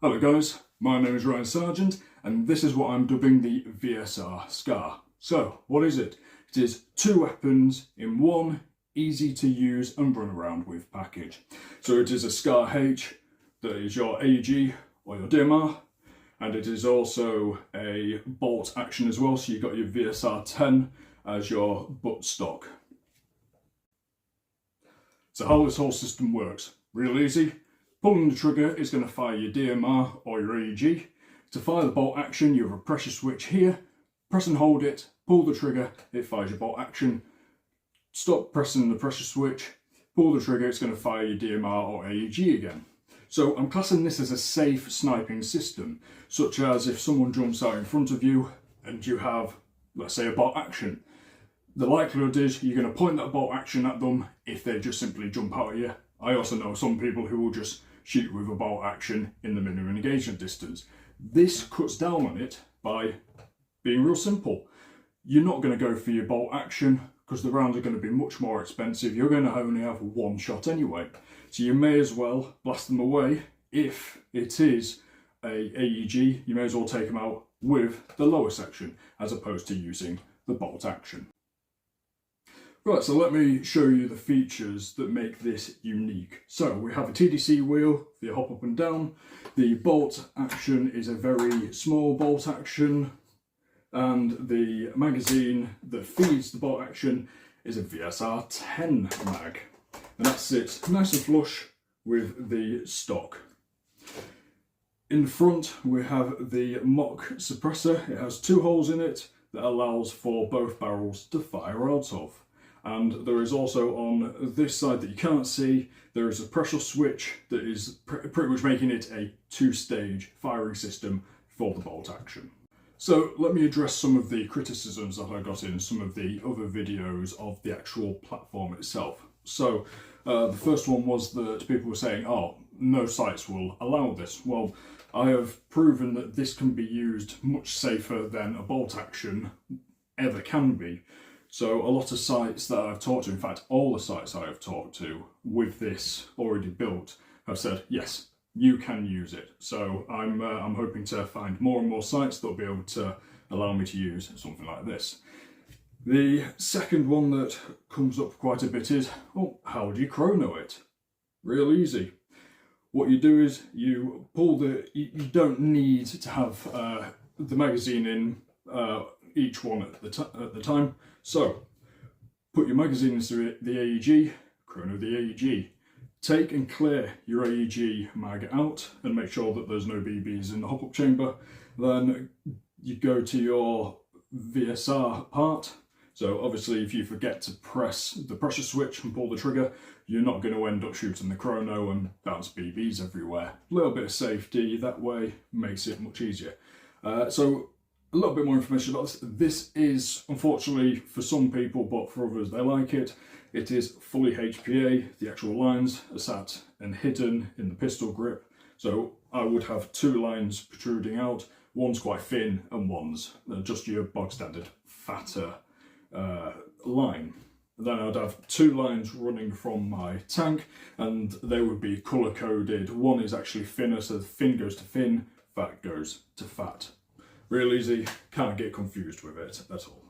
Hello guys, my name is Ryan Sargent and this is what I'm dubbing the VSR Scar. So what is it? It is two weapons in one easy to use and run around with package. So it is a Scar H that is your AEG or your DMR, and it is also a bolt action as well, so you've got your VSR 10 as your butt stock. So how this whole system works, real easy. Pulling the trigger is going to fire your DMR or your AEG. To fire the bolt action, you have a pressure switch here. Press and hold it, pull the trigger, it fires your bolt action. Stop pressing the pressure switch, pull the trigger, it's going to fire your DMR or AEG again. So I'm classing this as a safe sniping system, such as if someone jumps out in front of you and you have, let's say, a bolt action. The likelihood is you're going to point that bolt action at them if they just simply jump out at you. I also know some people who will just shoot with a bolt action in the minimum engagement distance. This cuts down on it by being real simple. You're not going to go for your bolt action because the rounds are going to be much more expensive. You're going to only have one shot anyway. So you may as well blast them away. If it is a AEG, you may as well take them out with the lower section as opposed to using the bolt action. Right, so let me show you the features that make this unique. So we have a TDC wheel for your hop up and down. The bolt action is a very small bolt action, and the magazine that feeds the bolt action is a VSR 10 mag. And that sits nice and flush with the stock. In the front we have the mock suppressor. It has two holes in it that allows for both barrels to fire out of. And there is also on this side that you can't see, there is a pressure switch that is pretty much making it a two-stage firing system for the bolt action. So let me address some of the criticisms that I got in some of the other videos of the actual platform itself. So the first one was that people were saying, oh, no sites will allow this. Well, I have proven that this can be used much safer than a bolt action ever can be. So a lot of sites that I've talked to, in fact all the sites I have talked to with this already built, have said yes, you can use it. So I'm hoping to find more and more sites that will be able to allow me to use something like this. The second one that comes up quite a bit is, well, how do you chrono it? Real easy. What you do is you pull you don't need to have the magazine in each one at the time. So put your magazine into the AEG, chrono the AEG. Take and clear your AEG mag out and make sure that there's no BBs in the hop-up chamber. Then you go to your VSR part. So obviously if you forget to press the pressure switch and pull the trigger, you're not going to end up shooting the chrono and bounce BBs everywhere. A little bit of safety that way makes it much easier. So a little bit more information about this. This is, unfortunately for some people, but for others they like it, it is fully HPA. The actual lines are sat and hidden in the pistol grip. So I would have two lines protruding out. One's quite thin and one's just your bog standard fatter line. Then I'd have two lines running from my tank and they would be colour coded. One is actually thinner, so thin goes to thin, fat goes to fat. Real easy, can't get confused with it at all.